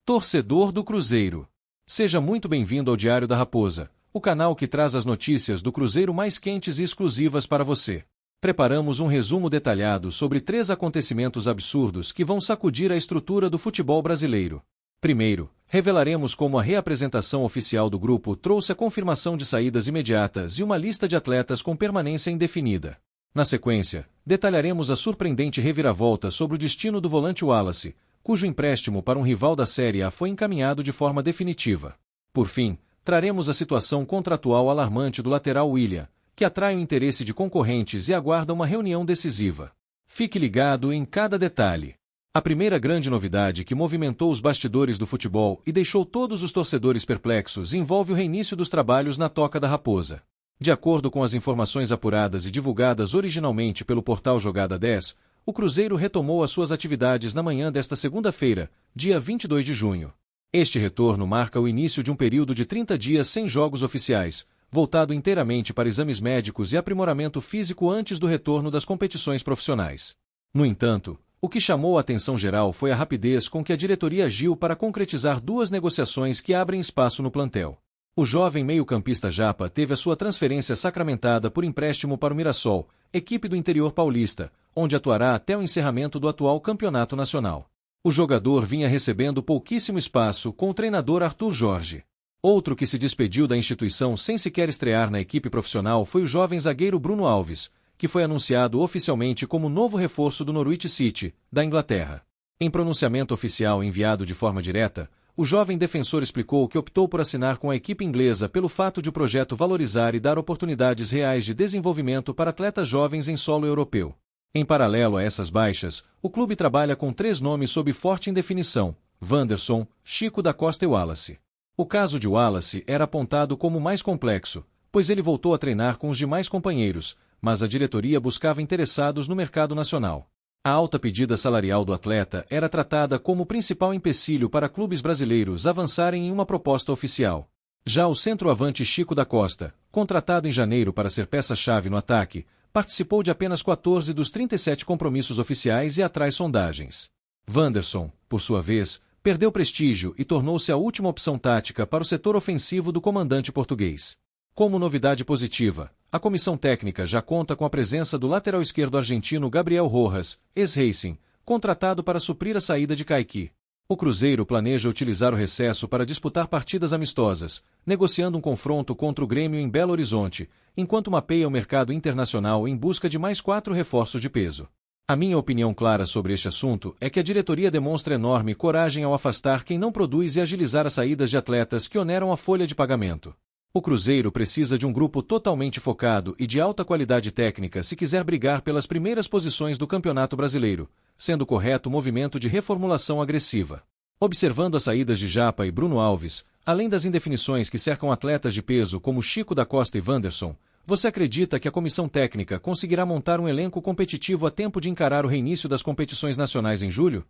Torcedor do Cruzeiro. Seja muito bem-vindo ao Diário da Raposa, o canal que traz as notícias do Cruzeiro mais quentes e exclusivas para você. Preparamos um resumo detalhado sobre 3 acontecimentos absurdos que vão sacudir a estrutura do futebol brasileiro. Primeiro, revelaremos como a reapresentação oficial do grupo trouxe a confirmação de saídas imediatas e uma lista de atletas com permanência indefinida. Na sequência, detalharemos a surpreendente reviravolta sobre o destino do volante Wallace, cujo empréstimo para um rival da Série A foi encaminhado de forma definitiva. Por fim, traremos a situação contratual alarmante do lateral William, que atrai o interesse de concorrentes e aguarda uma reunião decisiva. Fique ligado em cada detalhe. A primeira grande novidade que movimentou os bastidores do futebol e deixou todos os torcedores perplexos envolve o reinício dos trabalhos na Toca da Raposa. De acordo com as informações apuradas e divulgadas originalmente pelo portal Jogada 10, o Cruzeiro retomou as suas atividades na manhã desta segunda-feira, dia 22 de junho. Este retorno marca o início de um período de 30 dias sem jogos oficiais, voltado inteiramente para exames médicos e aprimoramento físico antes do retorno das competições profissionais. No entanto, o que chamou a atenção geral foi a rapidez com que a diretoria agiu para concretizar 2 negociações que abrem espaço no plantel. O jovem meio-campista Japa teve a sua transferência sacramentada por empréstimo para o Mirassol, equipe do interior paulista, onde atuará até o encerramento do atual campeonato nacional. O jogador vinha recebendo pouquíssimo espaço com o treinador Arthur Jorge. Outro que se despediu da instituição sem sequer estrear na equipe profissional foi o jovem zagueiro Bruno Alves, que foi anunciado oficialmente como novo reforço do Norwich City, da Inglaterra. Em pronunciamento oficial enviado de forma direta, o jovem defensor explicou que optou por assinar com a equipe inglesa pelo fato de o projeto valorizar e dar oportunidades reais de desenvolvimento para atletas jovens em solo europeu. Em paralelo a essas baixas, o clube trabalha com 3 nomes sob forte indefinição: Wanderson, Chico da Costa e Wallace. O caso de Wallace era apontado como mais complexo, pois ele voltou a treinar com os demais companheiros, mas a diretoria buscava interessados no mercado nacional. A alta pedida salarial do atleta era tratada como o principal empecilho para clubes brasileiros avançarem em uma proposta oficial. Já o centroavante Chico da Costa, contratado em janeiro para ser peça-chave no ataque, participou de apenas 14 dos 37 compromissos oficiais e atrai sondagens. Wanderson, por sua vez, perdeu prestígio e tornou-se a última opção tática para o setor ofensivo do comandante português. Como novidade positiva, a comissão técnica já conta com a presença do lateral esquerdo argentino Gabriel Rojas, ex-Racing, contratado para suprir a saída de Caiqui. O Cruzeiro planeja utilizar o recesso para disputar partidas amistosas, negociando um confronto contra o Grêmio em Belo Horizonte, enquanto mapeia o mercado internacional em busca de mais 4 reforços de peso. A minha opinião clara sobre este assunto é que a diretoria demonstra enorme coragem ao afastar quem não produz e agilizar as saídas de atletas que oneram a folha de pagamento. O Cruzeiro precisa de um grupo totalmente focado e de alta qualidade técnica se quiser brigar pelas primeiras posições do Campeonato Brasileiro, sendo correto o movimento de reformulação agressiva. Observando as saídas de Japa e Bruno Alves, além das indefinições que cercam atletas de peso como Chico da Costa e Wanderson, você acredita que a comissão técnica conseguirá montar um elenco competitivo a tempo de encarar o reinício das competições nacionais em julho?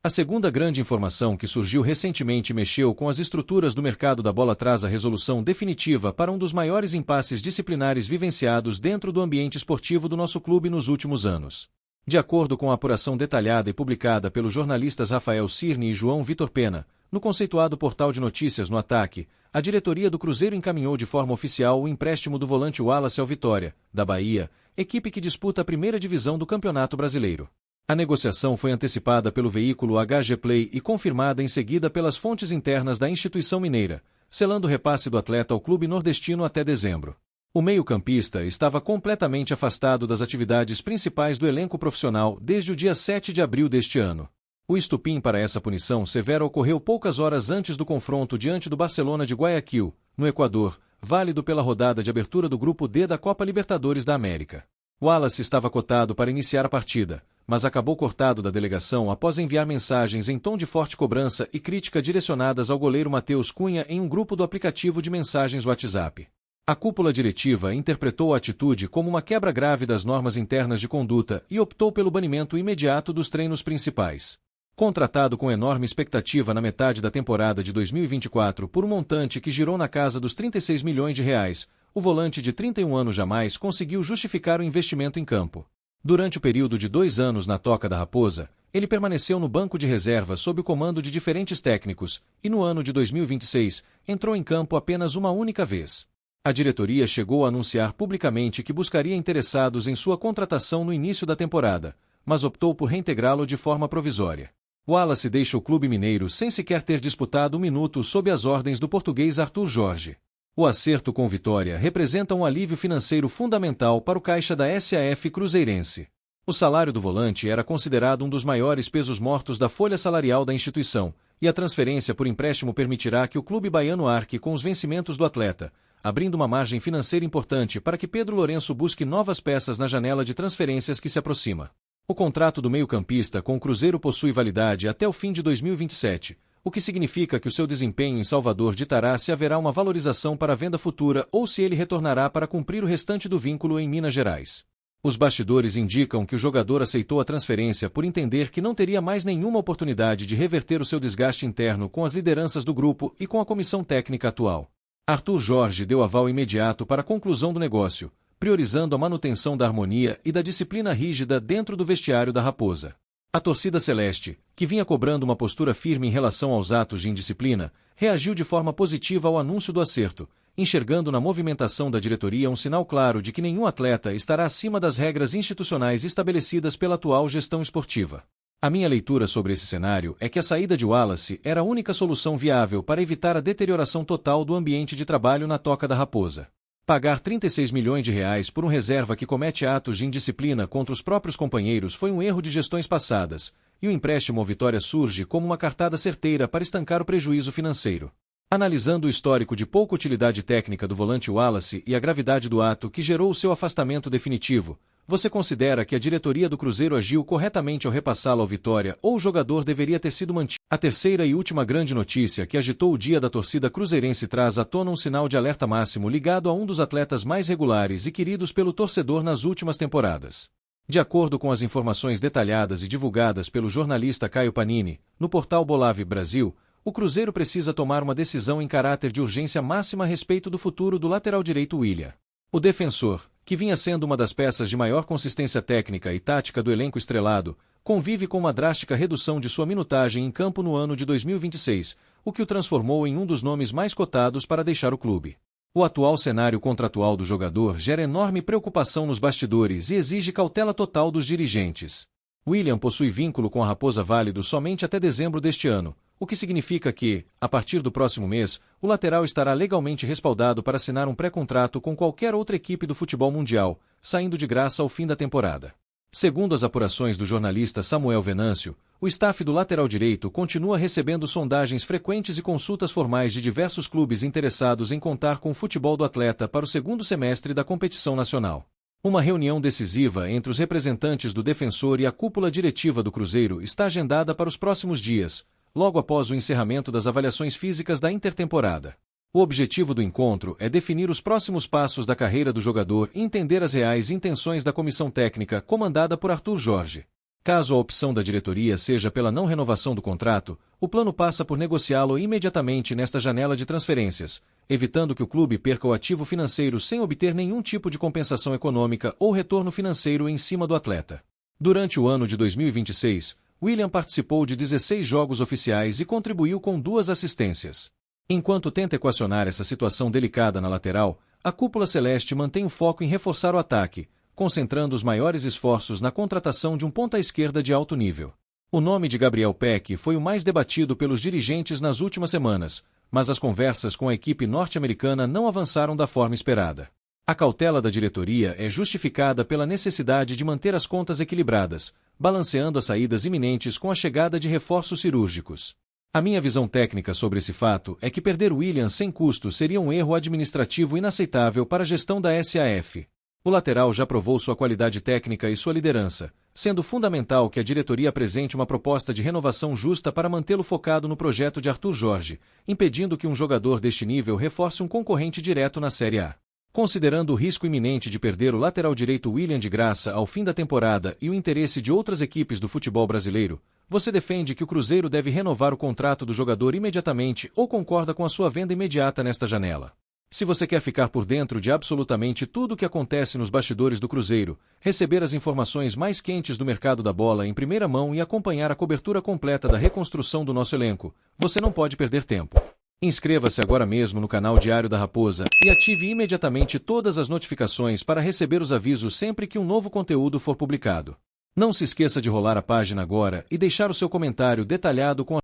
A segunda grande informação que surgiu recentemente mexeu com as estruturas do mercado da bola traz a resolução definitiva para um dos maiores impasses disciplinares vivenciados dentro do ambiente esportivo do nosso clube nos últimos anos. De acordo com a apuração detalhada e publicada pelos jornalistas Rafael Cirne e João Vitor Pena, no conceituado portal de notícias No Ataque, a diretoria do Cruzeiro encaminhou de forma oficial o empréstimo do volante Wallace ao Vitória, da Bahia, equipe que disputa a primeira divisão do Campeonato Brasileiro. A negociação foi antecipada pelo veículo HG Play e confirmada em seguida pelas fontes internas da instituição mineira, selando o repasse do atleta ao clube nordestino até dezembro. O meio-campista estava completamente afastado das atividades principais do elenco profissional desde o dia 7 de abril deste ano. O estupim para essa punição severa ocorreu poucas horas antes do confronto diante do Barcelona de Guayaquil, no Equador, válido pela rodada de abertura do Grupo D da Copa Libertadores da América. Wallace estava cotado para iniciar a partida, mas acabou cortado da delegação após enviar mensagens em tom de forte cobrança e crítica direcionadas ao goleiro Matheus Cunha em um grupo do aplicativo de mensagens WhatsApp. A cúpula diretiva interpretou a atitude como uma quebra grave das normas internas de conduta e optou pelo banimento imediato dos treinos principais. Contratado com enorme expectativa na metade da temporada de 2024 por um montante que girou na casa dos 36 milhões de reais, o volante de 31 anos jamais conseguiu justificar o investimento em campo. Durante o período de 2 anos na Toca da Raposa, ele permaneceu no banco de reserva sob o comando de diferentes técnicos, e no ano de 2026, entrou em campo apenas uma única vez. A diretoria chegou a anunciar publicamente que buscaria interessados em sua contratação no início da temporada, mas optou por reintegrá-lo de forma provisória. Wallace deixa o clube mineiro sem sequer ter disputado um minuto sob as ordens do português Arthur Jorge. O acerto com Vitória representa um alívio financeiro fundamental para o caixa da SAF cruzeirense. O salário do volante era considerado um dos maiores pesos mortos da folha salarial da instituição, e a transferência por empréstimo permitirá que o clube baiano arque com os vencimentos do atleta, abrindo uma margem financeira importante para que Pedro Lourenço busque novas peças na janela de transferências que se aproxima. O contrato do meio-campista com o Cruzeiro possui validade até o fim de 2027, o que significa que o seu desempenho em Salvador ditará se haverá uma valorização para a venda futura ou se ele retornará para cumprir o restante do vínculo em Minas Gerais. Os bastidores indicam que o jogador aceitou a transferência por entender que não teria mais nenhuma oportunidade de reverter o seu desgaste interno com as lideranças do grupo e com a comissão técnica atual. Arthur Jorge deu aval imediato para a conclusão do negócio, priorizando a manutenção da harmonia e da disciplina rígida dentro do vestiário da Raposa. A torcida celeste, que vinha cobrando uma postura firme em relação aos atos de indisciplina, reagiu de forma positiva ao anúncio do acerto, enxergando na movimentação da diretoria um sinal claro de que nenhum atleta estará acima das regras institucionais estabelecidas pela atual gestão esportiva. A minha leitura sobre esse cenário é que a saída de Wallace era a única solução viável para evitar a deterioração total do ambiente de trabalho na Toca da Raposa. Pagar 36 milhões de reais por um reserva que comete atos de indisciplina contra os próprios companheiros foi um erro de gestões passadas, e o empréstimo ao Vitória surge como uma cartada certeira para estancar o prejuízo financeiro. Analisando o histórico de pouca utilidade técnica do volante Wallace e a gravidade do ato que gerou o seu afastamento definitivo, você considera que a diretoria do Cruzeiro agiu corretamente ao repassá-lo ao Vitória ou o jogador deveria ter sido mantido? A terceira e última grande notícia que agitou o dia da torcida cruzeirense traz à tona um sinal de alerta máximo ligado a um dos atletas mais regulares e queridos pelo torcedor nas últimas temporadas. De acordo com as informações detalhadas e divulgadas pelo jornalista Caio Panini, no portal Bolave Brasil, o Cruzeiro precisa tomar uma decisão em caráter de urgência máxima a respeito do futuro do lateral direito William. O defensor, que vinha sendo uma das peças de maior consistência técnica e tática do elenco estrelado, convive com uma drástica redução de sua minutagem em campo no ano de 2026, o que o transformou em um dos nomes mais cotados para deixar o clube. O atual cenário contratual do jogador gera enorme preocupação nos bastidores e exige cautela total dos dirigentes. William possui vínculo com a Raposa válido somente até dezembro deste ano, o que significa que, a partir do próximo mês, o lateral estará legalmente respaldado para assinar um pré-contrato com qualquer outra equipe do futebol mundial, saindo de graça ao fim da temporada. Segundo as apurações do jornalista Samuel Venâncio, o staff do lateral direito continua recebendo sondagens frequentes e consultas formais de diversos clubes interessados em contar com o futebol do atleta para o segundo semestre da competição nacional. Uma reunião decisiva entre os representantes do defensor e a cúpula diretiva do Cruzeiro está agendada para os próximos dias, logo após o encerramento das avaliações físicas da intertemporada. O objetivo do encontro é definir os próximos passos da carreira do jogador e entender as reais intenções da comissão técnica comandada por Arthur Jorge. Caso a opção da diretoria seja pela não renovação do contrato, o plano passa por negociá-lo imediatamente nesta janela de transferências, evitando que o clube perca o ativo financeiro sem obter nenhum tipo de compensação econômica ou retorno financeiro em cima do atleta. Durante o ano de 2026, William participou de 16 jogos oficiais e contribuiu com 2 assistências. Enquanto tenta equacionar essa situação delicada na lateral, a cúpula celeste mantém o foco em reforçar o ataque, concentrando os maiores esforços na contratação de um ponta-esquerda de alto nível. O nome de Gabriel Peck foi o mais debatido pelos dirigentes nas últimas semanas, mas as conversas com a equipe norte-americana não avançaram da forma esperada. A cautela da diretoria é justificada pela necessidade de manter as contas equilibradas, balanceando as saídas iminentes com a chegada de reforços cirúrgicos. A minha visão técnica sobre esse fato é que perder William sem custo seria um erro administrativo inaceitável para a gestão da SAF. O lateral já provou sua qualidade técnica e sua liderança, sendo fundamental que a diretoria apresente uma proposta de renovação justa para mantê-lo focado no projeto de Arthur Jorge, impedindo que um jogador deste nível reforce um concorrente direto na Série A. Considerando o risco iminente de perder o lateral direito William de Graça ao fim da temporada e o interesse de outras equipes do futebol brasileiro, você defende que o Cruzeiro deve renovar o contrato do jogador imediatamente ou concorda com a sua venda imediata nesta janela? Se você quer ficar por dentro de absolutamente tudo o que acontece nos bastidores do Cruzeiro, receber as informações mais quentes do mercado da bola em primeira mão e acompanhar a cobertura completa da reconstrução do nosso elenco, você não pode perder tempo. Inscreva-se agora mesmo no canal Diário da Raposa e ative imediatamente todas as notificações para receber os avisos sempre que um novo conteúdo for publicado. Não se esqueça de rolar a página agora e deixar o seu comentário detalhado com